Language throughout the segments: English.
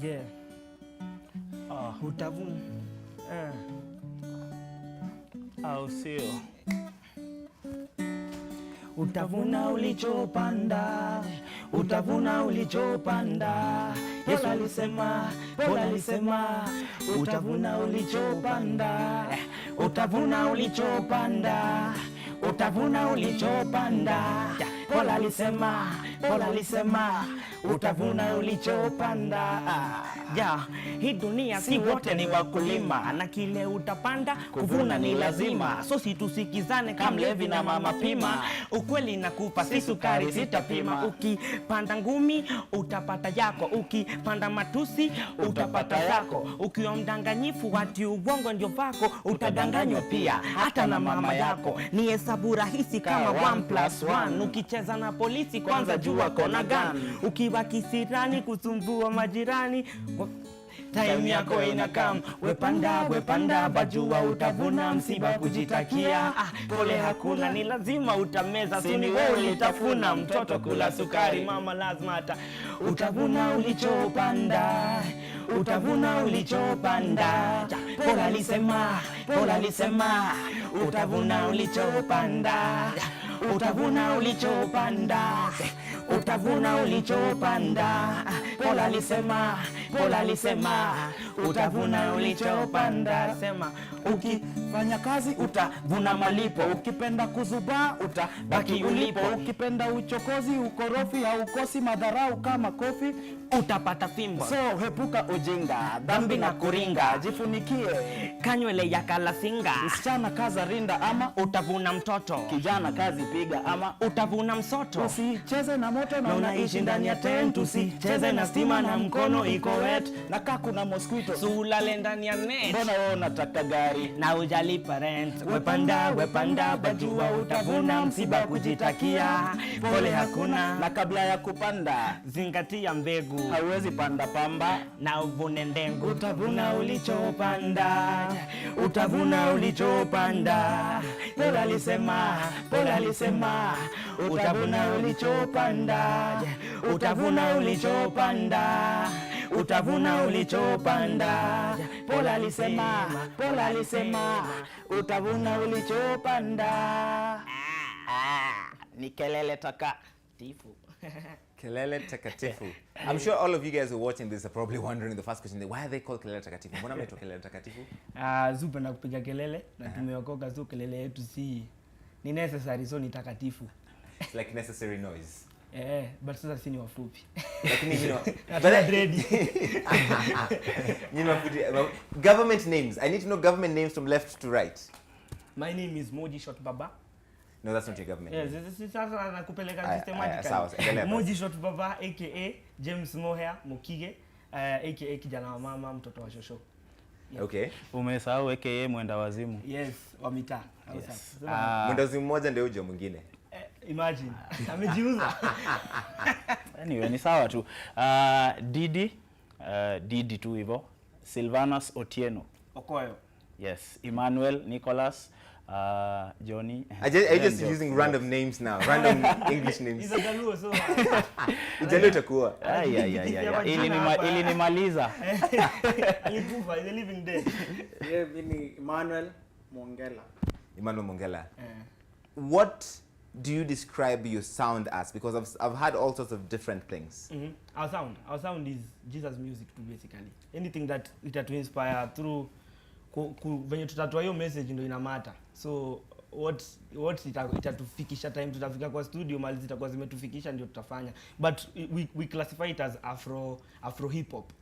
Yeah. Utavuna. Au sio? Utavuna ulichopanda, utavuna ulichopanda. Yesu alisema, Bwana alisema, utavuna ulichopanda, utavuna ulichopanda, utavuna ulichopanda. Bwana alisema, Bwana alisema, utavuna ulichopanda. Ja, hii dunia si wote ni wakulima, na kile utapanda kuvuna ni lazima. So situsikizane kama mlevi na mama pima. Ukweli nakupa si sukari sitapima. Ukipanda ngumi utapata yako, ukipanda matusi utapata yako. Ukiwa mdanganyifu wati uongo ndio vako, utadanganywa pia hata na mama yako. Ni hesabu rahisi kama 1+1. Ukicheza na polisi kwanza jua kona gun. Ukiwa kisirani kusumbua majirani, time yako inakam. Wepanda bajua utavuna msiba kujitakia. Pole hakuna ni lazima utameza, sini wewe ulitafuna. Mtoto kula sukari mama lazima hata. Utavuna ulichopanda, utavuna ulichopanda. Bwana alisema, Bwana alisema, utavuna ulichopanda, utavuna ulichopanda, utavuna ulichopanda. Bwana alisema, Bwana alisema, utavuna ulichopanda. Sema ukifanya kazi utavuna malipo, ukipenda kuzubaa utabaki ulipo. Ukipenda uchokozi, ukorofi, haukosi madharau kama kofi, utapata fimbo. So hepuka ujinga, dhambi na kuringa, jifunikie kanywele ya kalasinga. Msichana kaza rinda ama utavuna mtoto, kijana kazi piga ama utavuna msoto. Usicheze na moto na unaishi ndani ya tent, usicheze na stima na mkono iko wet, na kaa kuna mosquito sulale ndani ya net. Mbona wewe unataka gari na ujalipa rent? Wepanda bajua utavuna msiba kujitakia. Pole hakuna na kabla ya kupanda zingatia mbegu, hauwezi panda pamba na uvune ndengu. Utavuna ulichopanda, utavuna ulichopanda. Bwana alisema, Bwana alisema, utavuna ulichopanda, utavuna ulichopanda, utavuna ulichopanda. Bwana alisema, Bwana alisema, utavuna ulichopanda. Ni Kelele Takatifu. Kelele Takatifu. I'm sure all of you guys who are watching this are probably wondering the first question, why are they called Kelele Takatifu? Mbona mnaitwa Kelele Takatifu? Zupa na kupiga kelele na tumeokoka, so kelele yetu si ni necessary, so ni takatifu. It's like necessary noise. But sasa si ni wafupi. Lakini you know, but ready. You know, government names. I need to know government names from left to right. My name is Moji Shot Baba. No, that's not your government. Yes, this is sasa nakupeleka systematically. Moji Shot Baba aka James Moher Mukige, aka kijana wa mama, mtoto wa shosho. Yeah. Okay. Umesahau aka mwenda wazimu. Yes, wa mitaa. Yes. Mwenda wazimu mmoja ndio uje mwingine. Imagine. Amejiuza. Anyway, ni sawa tu. Didi tu hivyo. Silvanus Otieno. Okoyo. Yes. Emmanuel, Nicholas, Johnny. Are you just using random names now? Random English names. He's a Jaluo, so. Jaluo itakuwa. Ili nimaliza. Alikufa, he's a living dead. Yeah, mimi Emmanuel Mongela. Emmanuel Mongela. What do you describe your sound as? Because I've had all sorts of different things. Our sound is Jesus music too, basically. Anything that it inspire through venye tutatoa hiyo message ndio ina matter. So what itatufikisha time tutafika kwa studio, mali zitakuwa zimetufikisha ndio tutafanya. But we classify it as Afro hip hop.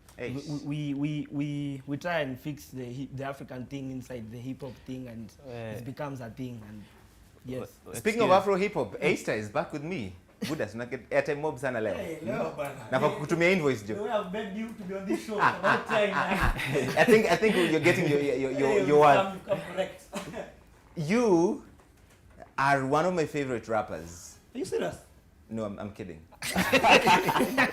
We try and fix the African thing inside the hip hop thing, and it becomes a thing. And yes. Speaking of Afro hip hop, Astar is back with me. Buddha, tunaket airtime mob sana leo. Na kwa kutumia invoice jo. We have begged you to be on this show about time. I think you're getting your come correct. You are one of my favorite rappers. Are you serious? No, I'm kidding.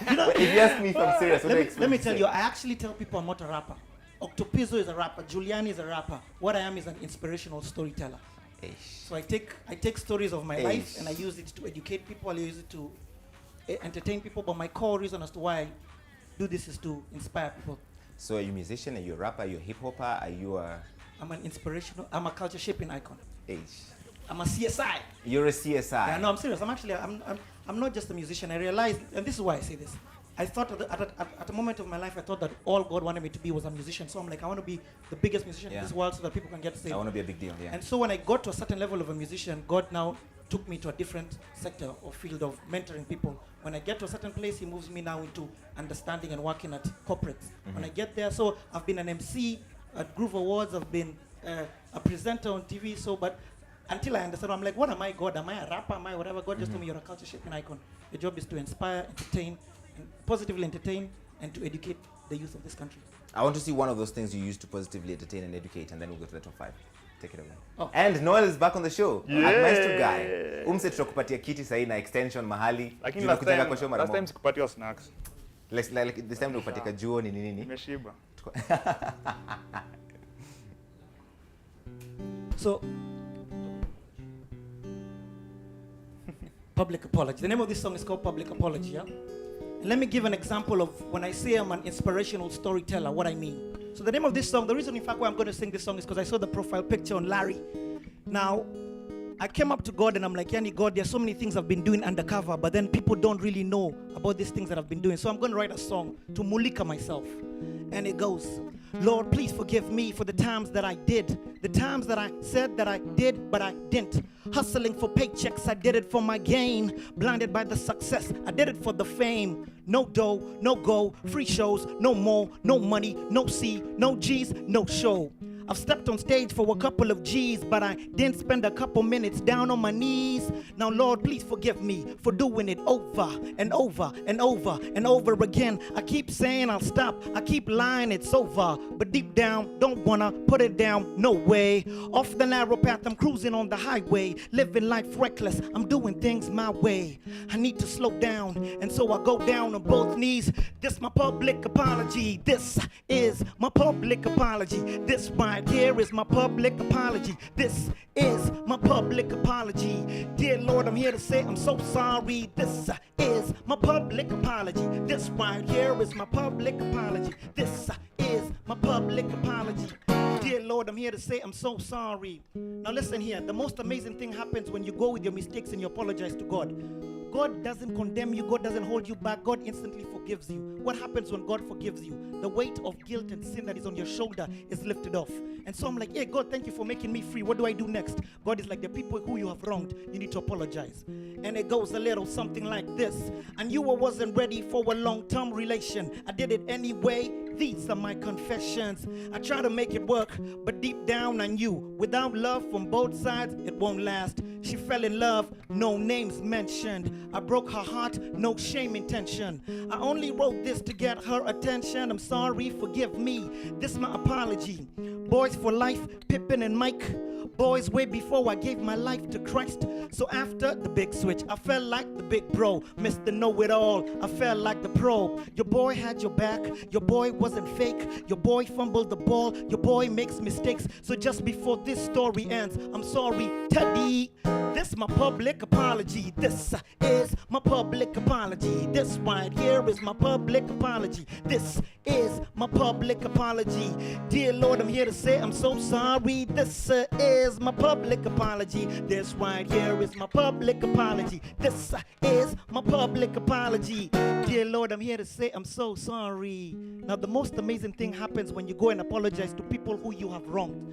You know, if you ask me if I'm serious, let me tell you, I actually tell people I'm not a rapper. Octopizzo is a rapper, Giuliani is a rapper. What I am is an inspirational storyteller. So I take stories of my life and I use it to educate people, I use it to entertain people, but my core reason as to why do this is to inspire people. So are you a musician? Are you a rapper? Are you a hip hopper? Are you a I'm an inspirational, I'm a culture shaping icon. age? I'm a CSI. You're a CSI. Yeah, no, I'm serious. I'm not just a musician. I realized, and this is why I say this. I thought at a moment of my life, I thought that all God wanted me to be was a musician. So I'm like, I want to be the biggest musician in this world so that people can get saved. I want to be a big deal, yeah. And so when I got to a certain level of a musician, God now took me to a different sector or field of mentoring people. When I get to a certain place, he moves me now into understanding and working at corporates. When I get there, so I've been an MC at Groove Awards, I've been a presenter on TV, so but until I understand, I'm like, what am I, God? Am I a rapper? Am I whatever? God just told me you're a culture shaping icon. Your job is to inspire, entertain, and positively entertain, and to educate the youth of this country. I want to see one of those things you use to positively entertain and educate, and then we'll go to the top 5. Take it away. Oh. And Noel is back on the show. Maestro guy. Umse tutakupatia kiti sahi na extension mahali. Lakini Tunakujenga kwa show mara last time moja. sikupatia snacks. Like this time tunakupatia kajuo ni nini? Nimeshiba. So, Public Apology. The name of this song is called Public Apology, yeah? And let me give an example of when I say I'm an inspirational storyteller, what I mean. So the name of this song, the reason in fact why I'm going to sing this song is because I saw the profile picture on Larry. Now, I came up to God and I'm like, Yani God, there's so many things I've been doing undercover, but then people don't really know about these things that I've been doing. So I'm going to write a song to mulika myself. And it goes, Lord, please forgive me for the times that I did. The times that I said that I did, but I didn't. Hustling for paychecks, I did it for my gain. Blinded by the success, I did it for the fame. No dough, no go, free shows, no more, no money, no C, no G's, no show. I've stepped on stage for a couple of G's, but I didn't spend a couple minutes down on my knees. Now, Lord, please forgive me for doing it over and over and over and over again. I keep saying I'll stop, I keep lying it's over, but deep down, don't wanna put it down, no way. Off the narrow path, I'm cruising on the highway, living life reckless, I'm doing things my way. I need to slow down, and so I go down on both knees. This my public apology, this is my public apology. This right here is my public apology. This is my public apology. Dear Lord, I'm here to say I'm so sorry. This is my public apology. This right here is my public apology. This is my public apology. Dear Lord, I'm here to say I'm so sorry. Now listen here. The most amazing thing happens when you go with your mistakes and you apologize to God. God doesn't condemn you. God doesn't hold you back. God instantly forgives you. What happens when God forgives you? The weight of guilt and sin that is on your shoulder is lifted off. And so I'm like, hey, God, thank you for making me free. What do I do next? God is like, the people who you have wronged, you need to apologize. And it goes a little something like this. I knew I wasn't ready for a long-term relation. I did it anyway. These are my confessions. I try to make it work, but deep down I knew without love from both sides, it won't last. She fell in love, no names mentioned. I broke her heart, no shame intention. I only wrote this to get her attention. I'm sorry, forgive me. This my apology. Boys for life, Pippin and Mike. Boys way before I gave my life to Christ. So after the big switch, I felt like the big bro, Mr. Know-It-All. I felt like the pro. Your boy had your back. Your boy wasn't fake. Your boy fumbled the ball. Your boy makes mistakes. So just before this story ends, I'm sorry, Teddy. This my public apology. This is my public apology. This right here is my public apology. This is my public apology. Dear Lord, I'm here to say I'm so sorry. This is my public apology. This right here is my public apology. This is my public apology. Dear Lord, I'm here to say I'm so sorry. Now, the most amazing thing happens when you go and apologize to people who you have wronged.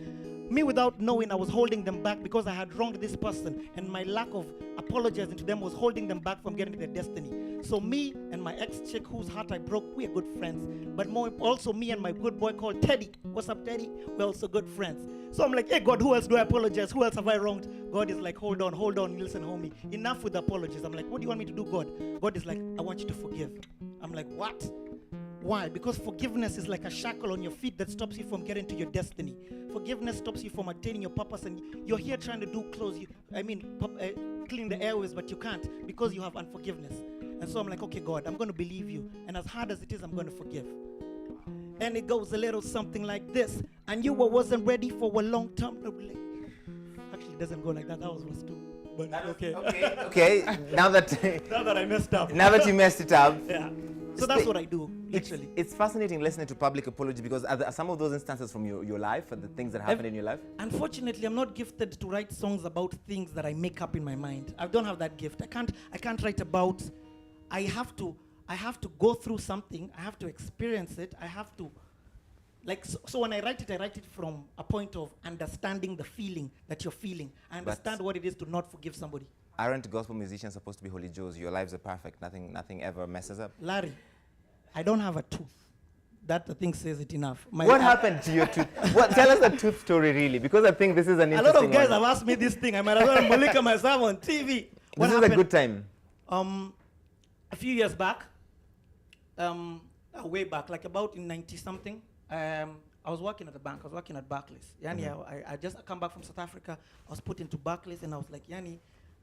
Me, without knowing, I was holding them back because I had wronged this person, and my lack of apologizing to them was holding them back from getting to their destiny. So me and my ex-chick whose heart I broke, we are good friends. But more also me and my good boy called Teddy. What's up, Teddy? We're also good friends. So I'm like, hey, God, who else do I apologize? Who else have I wronged? God is like, hold on, listen, homie. Enough with the apologies. I'm like, what do you want me to do, God? God is like, I want you to forgive. I'm like, what? Why? Because forgiveness is like a shackle on your feet that stops you from getting to your destiny. Forgiveness stops you from attaining your purpose, and you're here trying to clean the airways, but you can't because you have unforgiveness. And so I'm like, okay, God, I'm going to believe you. And as hard as it is, I'm going to forgive. And it goes a little something like this. I knew I wasn't ready for a long-term relationship. Actually, it doesn't go like that. That was verse 2. But okay. Okay. Now that now that I messed up. Now that you messed it up. Yeah. So that's what I do, literally. It's fascinating listening to public apology because are some of those instances from your life and the things that happen in your life? Unfortunately, I'm not gifted to write songs about things that I make up in my mind. I don't have that gift. I can't write about. I have to go through something. I have to experience it. I have to, like, so when I write it from a point of understanding the feeling that you're feeling. I understand what it is to not forgive somebody. Aren't gospel musicians supposed to be holy Joes? Your lives are perfect. Nothing ever messes up. Larry, I don't have a tooth. That, I think, says it enough. What happened to your tooth? Tell us the tooth story, really, because I think this is an interesting one. A lot of guys have asked me this thing. I might as well Malika myself on TV. What this happened? is a good time. A few years back, way back, like about in 90-something, I was working at a bank. I was working at Barclays. Yani, I just come back from South Africa. I was put into Barclays, and I was like, Yani,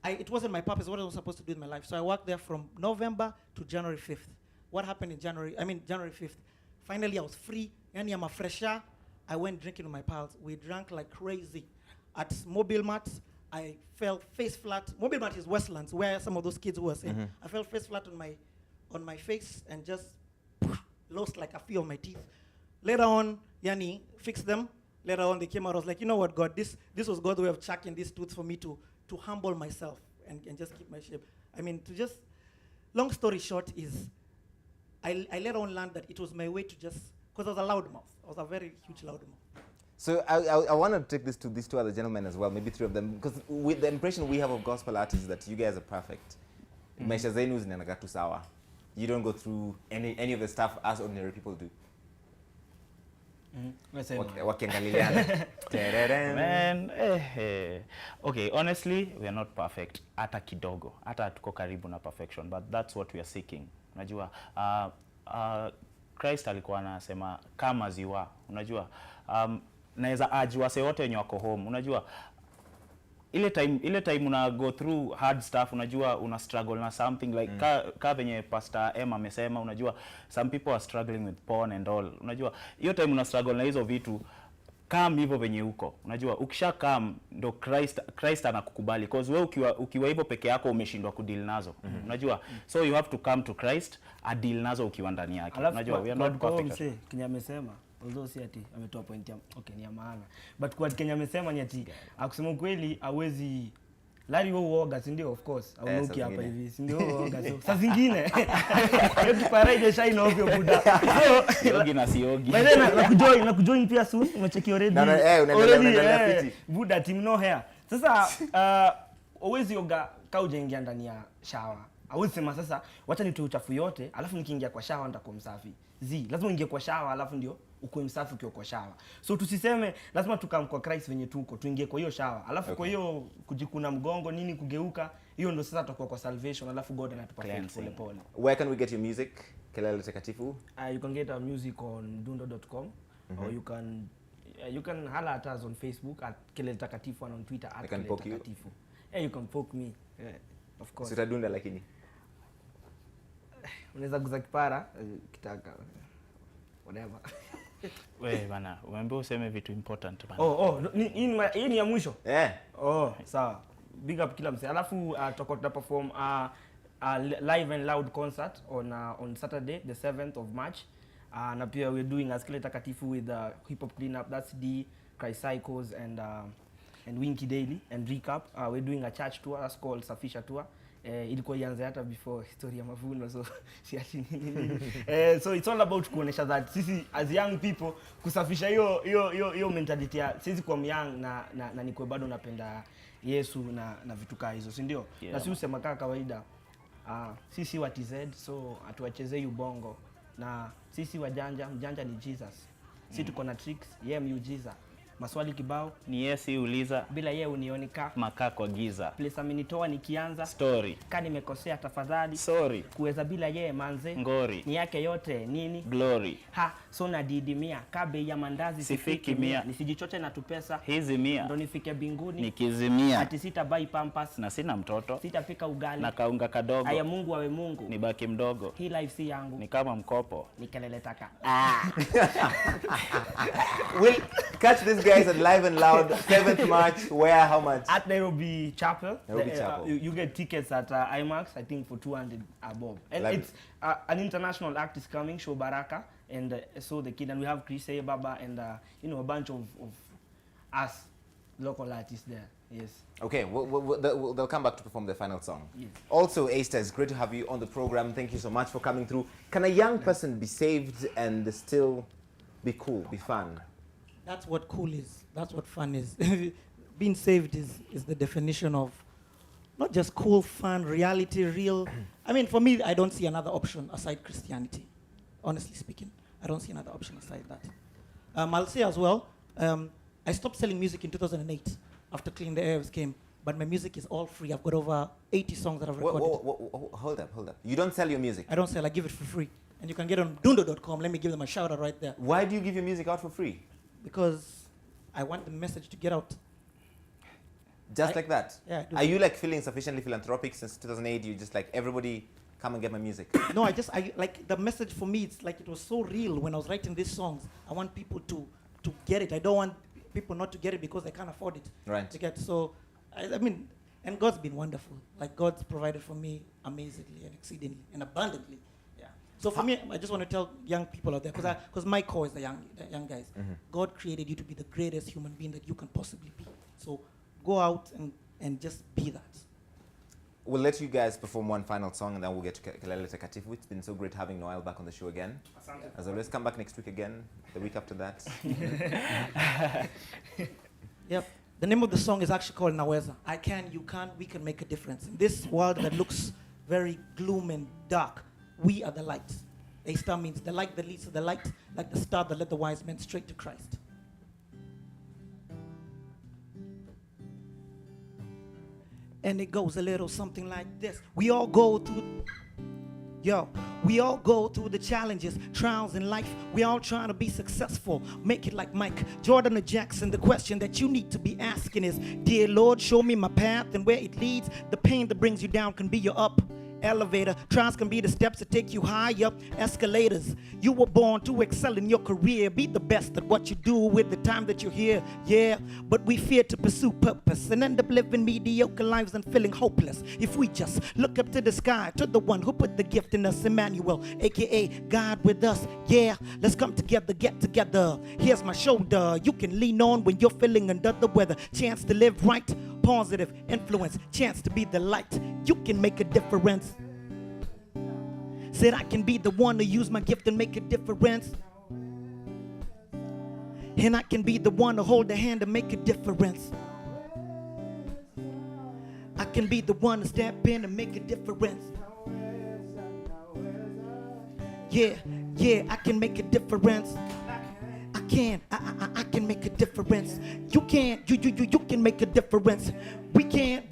it wasn't my purpose, what I was supposed to do in my life. So I worked there from November to January 5th. What happened in January 5th? Finally, I was free. Yani, I'm a fresher. I went drinking with my pals. We drank like crazy. At Mobile Mart, I fell face flat. Mobile Mart is Westlands, where some of those kids were saying. I fell face flat on my face and just lost like a few of my teeth. Later on, Yani fixed them. Later on, they came out. I was like, you know what, God, this was God's way of chucking these tooth for me to humble myself and just keep my shape. I mean, long story short is, I later on learned that it was my way to just, because I was a loudmouth. I was a very huge loudmouth. So I want to take this to these two other gentlemen as well, maybe three of them, because with the impression we have of gospel artists that you guys are perfect. Maisha zenu zinaenda tu sawa. You don't go through any of the stuff as ordinary people do. Wakiangaliliana. Man, okay, honestly, we are not perfect. Hata kidogo. Hata tuko karibu na perfection, but that's what we are seeking. Unajua, Christ alikuwa anasema kama ziwa. Unajua, naweza aje wase wote wenye wako home. Unajua, ile time una go through hard stuff, unajua una struggle na something like ka venye Pastor M amesema, unajua some people are struggling with porn and all. Unajua hiyo time una struggle na hizo vitu, come hivyo venye uko. Unajua ukisha come ndo Christ anakukubali, because wewe ukiwa hivyo peke yako umeshindwa kudeal nazo. Unajua, so you have to come to Christ a deal nazo ukiwa ndani yake. Unajua we are not perfect. Kenya amesema, although si ati ametoa point ya ni ya maana, but kwa Kenya amesema ni ati akusema kweli hawezi Larry wewe uoga, si ndio? Of course aunuki hapa hivi, si ndio? Uoga so saa zingine yetu paraje shine ovyo buda, so yogi na siogi by then na kujoin pia soon, umecheki already already buda team no hair. Sasa always yoga kaujengia ndani ya shower. Hawezi sema sasa wacha nitoe uchafu yote alafu nikiingia kwa shower nitakuwa msafi. Lazima uingie kwa shower alafu ndio uko msafi ukiwa kwa shower. So tusiseme lazima tukam kwa Christ venye tuko, tuingie kwa hiyo shower. Alafu kwa hiyo kujikuna mgongo nini kugeuka, hiyo ndio sasa tutakuwa kwa salvation, alafu God anatupa pole pole. Where can we get your music? Kelele Takatifu. You can get our music on dundo.com or you can holler at us on Facebook at Kelele Takatifu and on Twitter at Kelele Takatifu. You can poke me. Of course. Sitadunda lakini. Unaweza guza kipara kitaka whatever. Wewe bana, umeambiwa useme vitu important bana. Hii ni ya mwisho. Sawa. Big up kila mse. Alafu tutakuwa perform live and loud concert on Saturday the 7th of March. Na pia we're doing a Kelele Takatifu with hip hop cleanup, that's D, Cry Cycles and Winky Daily and Recap. We're doing a church tour that's called Safisha Tour. Ilikuwa ianze hata before historia mavuno, so so it's all about kuonesha that sisi as young people kusafisha hiyo mentality ya sisi kwa young na niko bado napenda Yesu na vitu kama hizo, si ndio? Na si usema kama kawaida sisi wa TZ, so atuachezee ubongo na sisi wajanja, mjanja ni Jesus. Sisi tuko na tricks, yeye miujiza. Maswali kibao ni Yesu uliza, bila yeye unionika makaa kwa giza. Place amenitoa nikianza story, kani nimekosea tafadhali sorry, kuweza bila yeye manze ngori, ni yake yote nini glory. So na didimia kabe ya mandazi sifiki mia, nisijichoche na tupesa hizi mia ndo nifike binguni, nikizimia ati sita buy pampers na sina mtoto, sitapika ugali na kaunga kadogo, aya Mungu awe Mungu nibaki mdogo, hii life si yangu ni kama mkopo, ni Kelele Taka. We'll catch this guy guys at Live and Loud, 7th March. Where? How much? At Nairobi Chapel. Nairobi Chapel. You get tickets at IMAX, I think, for 200 above. And it's an international act is coming, Show Baraka, and so the kid, and we have Chris Baba and you know, a bunch of us local artists there. Yes. Okay, they'll come back to perform their final song. Yes. Also, Astar, it's great to have you on the program. Thank you so much for coming through. Can a young person be saved and still be cool, be fun? That's what cool is. That's what fun is. Being saved is the definition of not just cool, fun, reality, real. I mean, for me, I don't see another option aside Christianity. Honestly speaking, I don't see another option aside that. I'll say as well, I stopped selling music in 2008 after Clean the Airwaves came, but my music is all free. I've got over 80 songs that I've recorded. Hold up. You don't sell your music? I don't sell, I give it for free. And you can get on dundo.com. Let me give them a shout out right there. Why do you give your music out for free? Because I want the message to get out. Just like that? Yeah. Are you like feeling sufficiently philanthropic since 2008? You just like, everybody come and get my music? No, I like the message for me, it's like it was so real when I was writing these songs. I want people to get it. I don't want people not to get it because they can't afford it. Right. To get, so, I mean, and God's been wonderful. Like God's provided for me amazingly and exceedingly and abundantly. Yeah. So for me, I just want to tell young people out there, because my core is the young guys. Mm-hmm. God created you to be the greatest human being that you can possibly be. So go out and just be that. We'll let you guys perform one final song and then we'll get to Kelele Takatifu. It's been so great having Noel back on the show again. As always, come back next week again, the week after that. Yep. The name of the song is actually called Naweza. I can, you can, we can make a difference. In this world that looks very gloom and dark, we are the light. A star means the light that leads to the light, like the star that led the wise men straight to Christ. And it goes a little something like this. We all go through the challenges, trials in life. We all trying to be successful, make it like Mike, Jordan, or Jackson. The question that you need to be asking is, dear Lord, show me my path and where it leads. The pain that brings you down can be your up elevator. Trials can be the steps that take you higher, escalators. You were born to excel in your career, be the best at what you do with the time that you're here, yeah. But we fear to pursue purpose and end up living mediocre lives and feeling hopeless. If we just look up to the sky, to the one who put the gift in us, Emmanuel, aka God with us, yeah. Let's come together, get together. Here's my shoulder, you can lean on when you're feeling under the weather. Chance to live right, positive influence, chance to be the light. You can make a difference. Said I can be the one to use my gift and make a difference. And I can be the one to hold the hand and make a difference. I can be the one to step in and make a difference. Yeah, I can make a difference. I can make a difference. You can make a difference. We can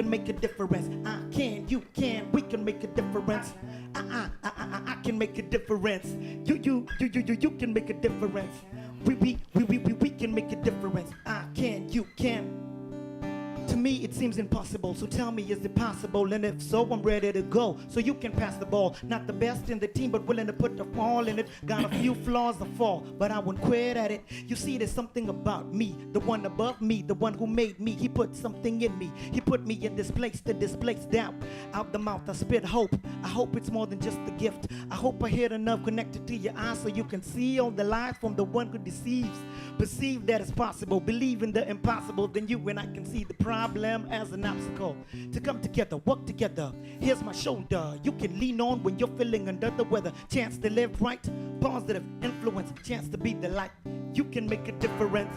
make a difference. I can, you can, we can make a difference. I can make a difference. You can make a difference. We can make a difference. I can, you can. To me, it seems impossible, so tell me, is it possible? And if so, I'm ready to go. So you can pass the ball. Not the best in the team, but willing to put the ball in it. Got a few flaws to fall, but I won't quit at it. You see, there's something about me, the one above me, the one who made me. He put something in me. He put me in this place to displace doubt. Out the mouth, I spit hope. I hope it's more than just a gift. I hope I hit enough connected to your eyes so you can see all the lies from the one who deceives. Perceive that it's possible. Believe in the impossible. Then you and I can see the problem as an obstacle. To come together, work together. Here's my shoulder. You can lean on when you're feeling under the weather. Chance to live right. Positive influence. Chance to be the light. You can make a difference.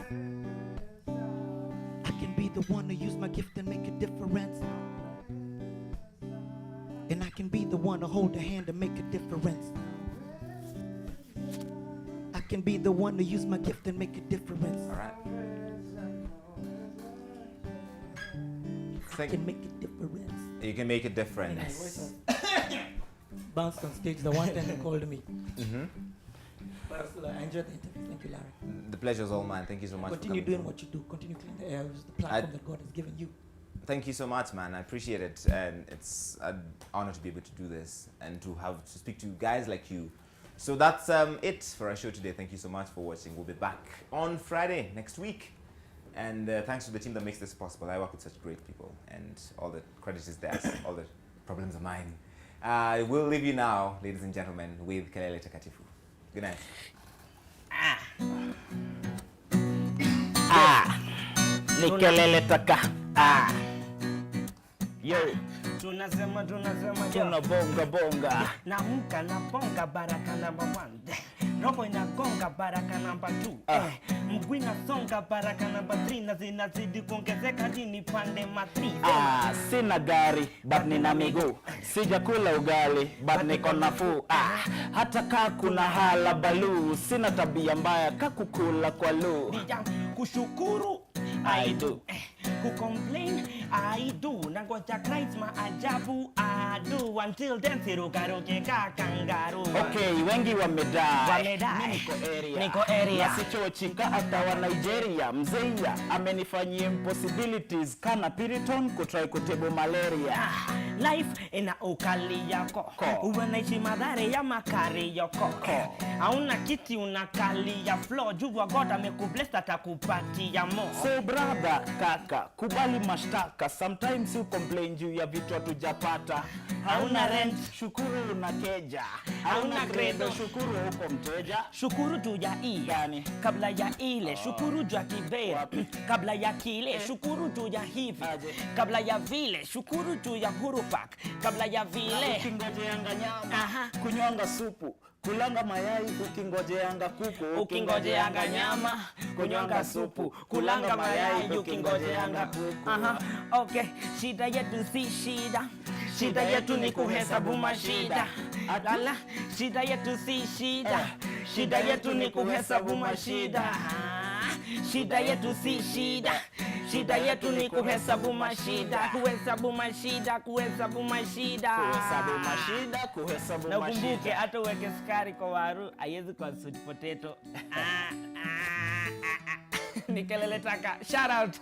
I can be the one to use my gift and make a difference. And I can be the one to hold a hand and make a difference. I can be the one to use my gift and make a difference. All right. I can make a difference. You can make a difference. Bounced on stage the one time they called me. Mm-hmm. But still, I enjoyed the interview. Thank you, Larry. The pleasure's all mine. Thank you so much. Continue for doing coming what you do. Continue cleaning the air. It's the platform that God has given you. Thank you so much, man. I appreciate it, and it's an honor to be able to do this and to speak to guys like you So that's it for our show today. Thank you so much for watching. We'll be back on Friday next week. And thanks to the team that makes this possible. I work with such great people, and all the credit is theirs. All the problems are mine. We'll leave you now, ladies and gentlemen, with Kelele Takatifu. Good night. Ni kelele taka. Yo. Tunasema Tunabonga. Naamka na bonga baraka number 1. Roho inagonga baraka number 2. Mguu inasonga baraka number 3 na zinazidi kuongezeka hadi nipande matri. Sina gari but nina miguu. Sijakula ugali but niko nafuu. Hata kaa kuna hala balu. Sina tabia mbaya kakukula kwa lu. Kushukuru I do. Kucomplain I do. Nangoja Christ maajabu I do. Until then sirukaruke kangaroo. Okay, wengi wamedai. Niko area. Na sichochika hata wa Nigeria. Mzeia amenifanyia impossibilities kana Piriton kutry kutibu malaria. Life ina ukali yako. Unaishi madhare ya makari yako. Hauna kiti unakali ya floor. Jua God amekubless atakupatia more. So brother, kaka, kubali mashtaka. Sometimes you complain juu ya vitu hatujapata. Hauna rent, shukuru una keja. Hauna credo, shukuru huko mteja. Shukuru tu ya gani? Kabla ya ile, shukuru tu ya kibera. Kabla ya kile, shukuru tu ya hivi. Kabla ya vile, shukuru tu ya hurupak. Kabla ya vile, ukingojeanga nyama, kunywanga supu. Kulanga mayai ukingojeanga kuku. Ukingojeanga nyama, kunywanga supu. Kulanga mayai ukingojeanga kuku. Okay, shida yetu si shida. Shida yetu ni kuhesabu mashida. Lala, shida yetu si shida. Shida yetu ni kuhesabu mashida. Shida yetu si shida. Shida yetu ni kuhesabu mashida. Kuhesabu mashida. Na ukumbuke hata uweke sukari kwa waru haiwezi kwa sweet potato. Ni Kelele Taka. Shout out.